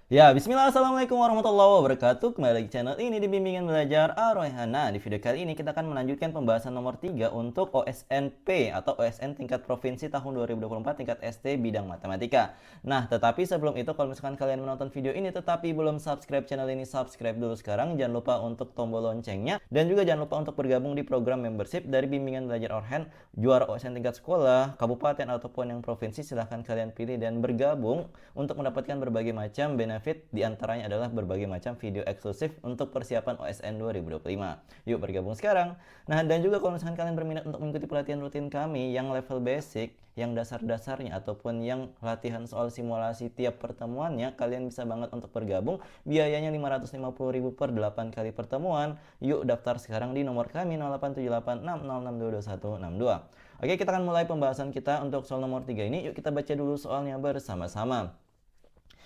Ya, bismillah, assalamualaikum warahmatullahi wabarakatuh. Kembali lagi channel ini di Bimbingan Belajar Ar-Rayhana. Di video kali ini kita akan melanjutkan pembahasan nomor 3 untuk OSNP atau OSN tingkat provinsi tahun 2024 tingkat ST bidang matematika. Nah, tetapi sebelum itu kalau misalkan kalian menonton video ini tetapi belum subscribe channel ini, subscribe dulu sekarang. Jangan lupa untuk tombol loncengnya dan juga jangan lupa untuk bergabung di program membership dari Bimbingan Belajar Orhan, juara OSN tingkat sekolah, kabupaten ataupun yang provinsi. Silahkan kalian pilih dan bergabung untuk mendapatkan berbagai macam benefit, diantaranya adalah berbagai macam video eksklusif untuk persiapan OSN 2025. Yuk bergabung sekarang. Nah, dan juga kalau misalkan kalian berminat untuk mengikuti pelatihan rutin kami yang level basic, yang dasar-dasarnya ataupun yang latihan soal simulasi tiap pertemuannya, kalian bisa banget untuk bergabung. Biayanya 550.000 per 8 kali pertemuan. Yuk daftar sekarang di nomor kami 087860622162. Oke, kita akan mulai pembahasan kita untuk soal nomor 3 ini. Yuk kita baca dulu soalnya bersama-sama.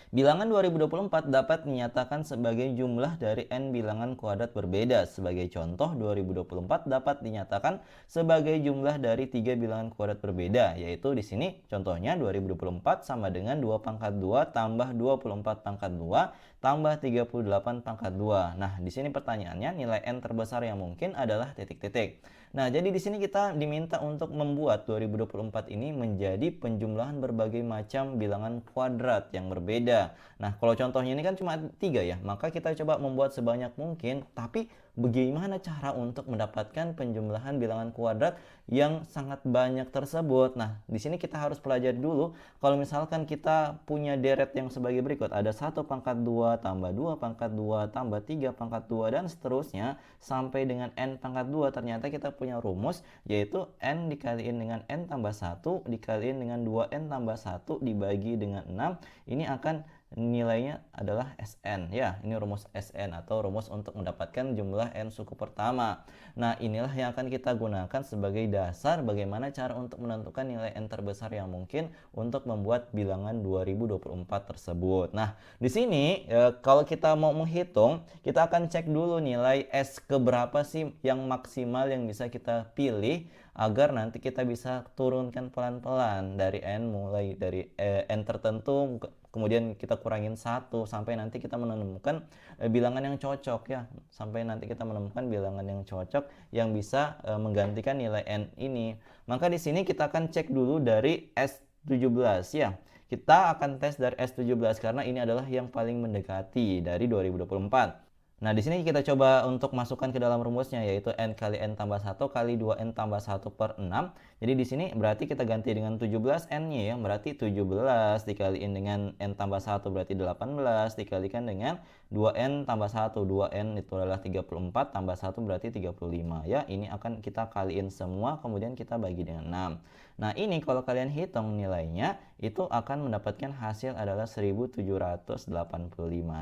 Bilangan 2024 dapat dinyatakan sebagai jumlah dari n bilangan kuadrat berbeda. Sebagai contoh, 2024 dapat dinyatakan sebagai jumlah dari 3 bilangan kuadrat berbeda, yaitu di sini contohnya 2024 sama dengan 2 pangkat 2 tambah 24 pangkat 2 tambah 38 pangkat 2. Nah, di sini pertanyaannya nilai n terbesar yang mungkin adalah titik-titik. Nah, jadi di sini kita diminta untuk membuat 2024 ini menjadi penjumlahan berbagai macam bilangan kuadrat yang berbeda. Nah, kalau contohnya ini kan cuma 3 ya, maka kita coba membuat sebanyak mungkin, tapi bagaimana cara untuk mendapatkan penjumlahan bilangan kuadrat yang sangat banyak tersebut? Nah, di sini kita harus pelajari dulu. Kalau misalkan kita punya deret yang sebagai berikut, ada 1 pangkat 2 tambah 2 pangkat 2 tambah 3 pangkat 2 dan seterusnya sampai dengan n pangkat 2, ternyata kita punya rumus yaitu n dikaliin dengan n tambah 1 dikaliin dengan 2n tambah 1 dibagi dengan 6. Ini akan nilainya adalah Sn ya. Ini rumus Sn atau rumus untuk mendapatkan jumlah n suku pertama. Nah, inilah yang akan kita gunakan sebagai dasar bagaimana cara untuk menentukan nilai n terbesar yang mungkin untuk membuat bilangan 2024 tersebut. Nah, di sini kalau kita mau menghitung, kita akan cek dulu nilai S keberapa sih yang maksimal yang bisa kita pilih agar nanti kita bisa turunkan pelan-pelan dari n, mulai dari n tertentu, kemudian kita kurangin 1 sampai nanti kita menemukan bilangan yang cocok ya, sampai nanti kita menemukan bilangan yang cocok yang bisa menggantikan nilai n ini. Maka di sini kita akan cek dulu dari S17 ya. Kita akan tes dari S17 karena ini adalah yang paling mendekati dari 2024. Nah, di sini kita coba untuk masukkan ke dalam rumusnya, yaitu n kali n tambah 1 kali 2n tambah 1 per 6. Jadi di sini berarti kita ganti dengan 17 n-nya ya, berarti 17 dikaliin dengan n tambah 1 berarti 18 dikalikan dengan 2n tambah 1. 2n itu adalah 34 tambah 1 berarti 35 ya. Ini akan kita kaliin semua kemudian kita bagi dengan 6. Nah, ini kalau kalian hitung nilainya itu akan mendapatkan hasil adalah 1785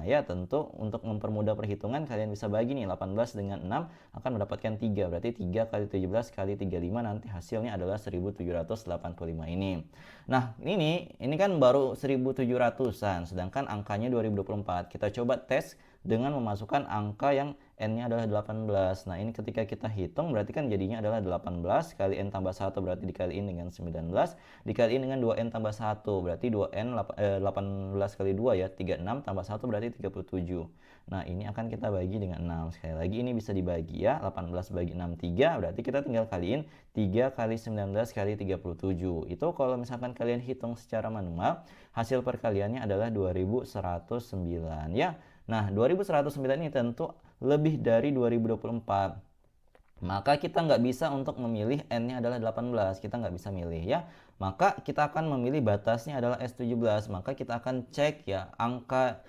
ya. Tentu untuk mempermudah perhitungan kalian bisa bagi nih 18 dengan 6 akan mendapatkan 3, berarti 3 kali 17 kali 35 nanti hasilnya adalah 1785 ini. Nah, ini kan baru 1700-an sedangkan angkanya 2024. Kita coba tes dengan memasukkan angka yang n-nya adalah 18. Nah, ini ketika kita hitung berarti kan jadinya adalah 18 kali n tambah 1 berarti dikaliin dengan 19 dikaliin dengan 2n tambah 1 berarti 2n 18 kali 2 ya, 36 tambah 1 berarti 37. Nah, ini akan kita bagi dengan 6. Sekali lagi ini bisa dibagi ya, 18 bagi 6 3, berarti kita tinggal kaliin 3 kali 19 kali 37. Itu kalau misalkan kalian hitung secara manual, hasil perkaliannya adalah 2109 ya. Nah, 2109 ini tentu lebih dari 2024. Maka kita nggak bisa untuk memilih n-nya adalah 18, kita nggak bisa milih ya. Maka kita akan memilih batasnya adalah S17. Maka kita akan cek ya angka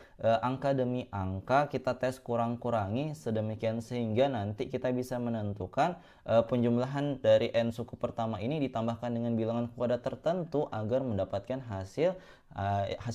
demi angka, kita tes kurang-kurangi sedemikian sehingga nanti kita bisa menentukan penjumlahan dari n suku pertama ini ditambahkan dengan bilangan kuadrat tertentu agar mendapatkan hasil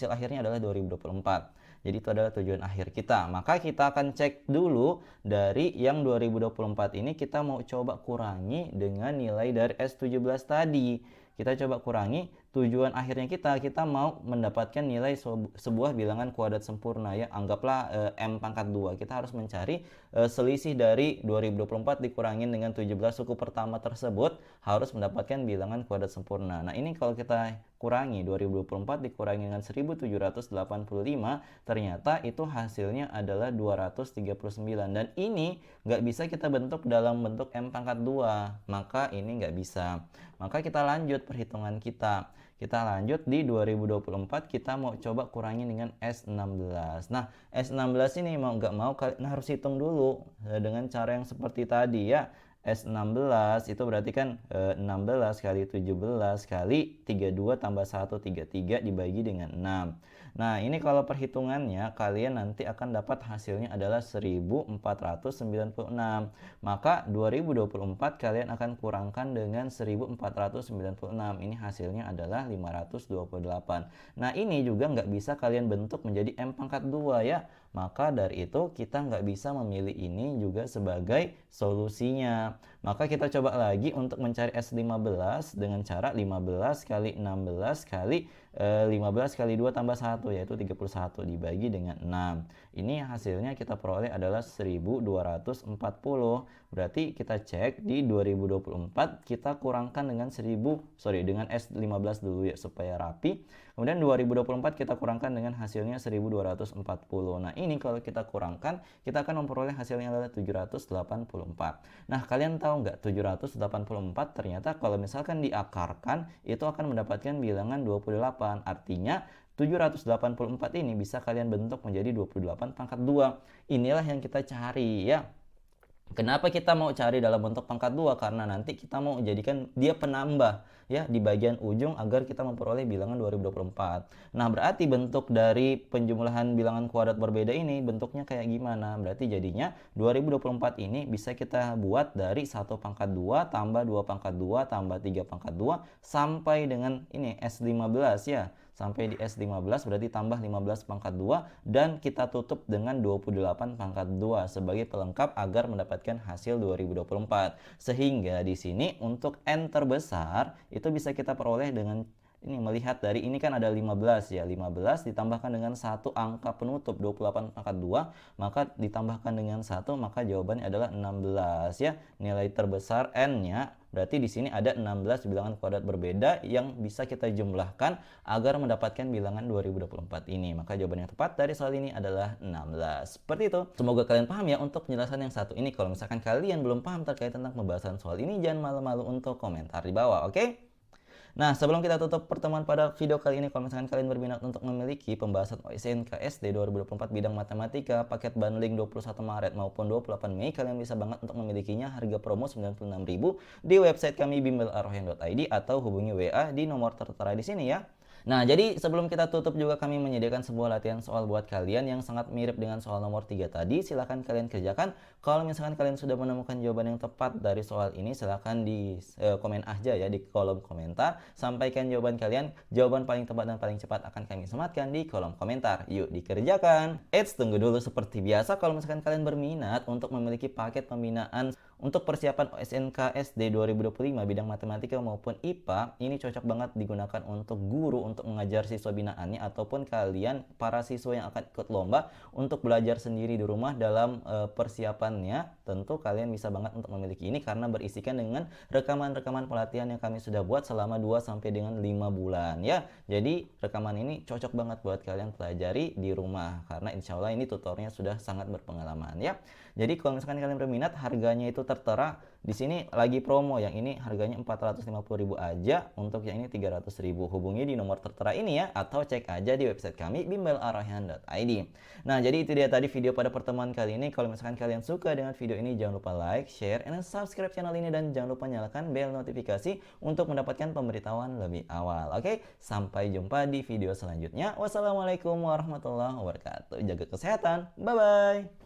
akhirnya adalah 2024. Jadi itu adalah tujuan akhir kita. Maka kita akan cek dulu dari yang 2024 ini, kita mau coba kurangi dengan nilai dari S17 tadi. Kita coba kurangi tujuan akhirnya kita mau mendapatkan nilai sebuah bilangan kuadrat sempurna ya. Anggaplah M pangkat 2. Kita harus mencari selisih dari 2024 dikurangin dengan 17 suku pertama tersebut, harus mendapatkan bilangan kuadrat sempurna. Nah, ini kalau kita kurangi 2024 dikurangi dengan 1785, ternyata itu hasilnya adalah 239. Dan ini nggak bisa kita bentuk dalam bentuk M pangkat 2, maka ini nggak bisa. Maka kita lanjut perhitungan kita. Kita lanjut di 2024, kita mau coba kurangi dengan S16. Nah, S16 ini mau nggak mau kalian harus hitung dulu dengan cara yang seperti tadi ya. S16 itu berarti kan 16 kali 17 kali 32 tambah 1, 33 dibagi dengan 6. Nah, ini kalau perhitungannya kalian nanti akan dapat hasilnya adalah 1496. Maka 2024 kalian akan kurangkan dengan 1496. Ini hasilnya adalah 528. Nah, ini juga nggak bisa kalian bentuk menjadi M pangkat 2 ya. Maka dari itu kita nggak bisa memilih ini juga sebagai solusinya. Maka kita coba lagi untuk mencari S15 dengan cara 15 kali 16 kali 15 kali 2 tambah 1, yaitu 31 dibagi dengan 6. Ini hasilnya kita peroleh adalah 1240. Berarti kita cek di 2024 kita kurangkan dengan dengan S15 dulu ya supaya rapi. Kemudian 2024 kita kurangkan dengan hasilnya 1240. Nah, ini kalau kita kurangkan, kita akan memperoleh hasilnya adalah 784. Nah, kalian tahu nggak 784 ternyata kalau misalkan diakarkan itu akan mendapatkan bilangan 28. Artinya 784 ini bisa kalian bentuk menjadi 28 pangkat 2. Inilah yang kita cari ya. Kenapa kita mau cari dalam bentuk pangkat 2? Karena nanti kita mau jadikan dia penambah ya di bagian ujung agar kita memperoleh bilangan 2024. Nah, berarti bentuk dari penjumlahan bilangan kuadrat berbeda ini bentuknya kayak gimana? Berarti jadinya 2024 ini bisa kita buat dari 1 pangkat 2 tambah 2 pangkat 2 tambah 3 pangkat 2 sampai dengan ini S15 ya. Sampai di S15 berarti tambah 15 pangkat 2 dan kita tutup dengan 28 pangkat 2 sebagai pelengkap agar mendapatkan hasil 2024. Sehingga di sini untuk N terbesar itu bisa kita peroleh dengan ini, melihat dari ini kan ada 15 ya, 15 ditambahkan dengan satu angka penutup 28 pangkat 2, maka ditambahkan dengan 1, maka jawabannya adalah 16 ya. Nilai terbesar N-nya berarti di sini ada 16 bilangan kuadrat berbeda yang bisa kita jumlahkan agar mendapatkan bilangan 2024 ini. Maka jawaban yang tepat dari soal ini adalah 16. Seperti itu. Semoga kalian paham ya untuk penjelasan yang satu ini. Kalau misalkan kalian belum paham terkait tentang pembahasan soal ini, jangan malu-malu untuk komentar di bawah, oke? Nah, sebelum kita tutup pertemuan pada video kali ini, kalau misalkan kalian berminat untuk memiliki pembahasan OSN KSD 2024 bidang matematika, paket bundling 21 Maret maupun 28 Mei, kalian bisa banget untuk memilikinya harga promo 96.000 di website kami bimbelarrohyan.id atau hubungi WA di nomor tertera di sini ya. Nah, jadi sebelum kita tutup juga kami menyediakan sebuah latihan soal buat kalian yang sangat mirip dengan soal nomor 3 tadi. Silahkan kalian kerjakan. Kalau misalkan kalian sudah menemukan jawaban yang tepat dari soal ini, silahkan di komen aja ya di kolom komentar. Sampaikan jawaban kalian. Jawaban paling tepat dan paling cepat akan kami sematkan di kolom komentar. Yuk dikerjakan. Eits, tunggu dulu, seperti biasa kalau misalkan kalian berminat untuk memiliki paket pembinaan untuk persiapan OSNK SD 2025 bidang matematika maupun IPA, ini cocok banget digunakan untuk guru untuk mengajar siswa binaannya ataupun kalian para siswa yang akan ikut lomba untuk belajar sendiri di rumah dalam persiapannya. Tentu kalian bisa banget untuk memiliki ini karena berisikan dengan rekaman-rekaman pelatihan yang kami sudah buat selama 2 sampai dengan 5 bulan ya. Jadi rekaman ini cocok banget buat kalian pelajari di rumah karena insya Allah ini tutornya sudah sangat berpengalaman ya. Jadi kalau misalkan kalian berminat, harganya itu tertera di sini lagi promo. Yang ini harganya 450.000 aja, untuk yang ini 300.000. Hubungi di nomor tertera ini ya, atau cek aja di website kami bimbelarrohyan.id. Nah, jadi itu dia tadi video pada pertemuan kali ini. Kalau misalkan kalian suka dengan video ini, jangan lupa like, share, and subscribe channel ini, dan jangan lupa nyalakan bel notifikasi untuk mendapatkan pemberitahuan lebih awal. Oke, sampai jumpa di video selanjutnya. Wassalamualaikum warahmatullahi wabarakatuh. Jaga kesehatan. Bye bye.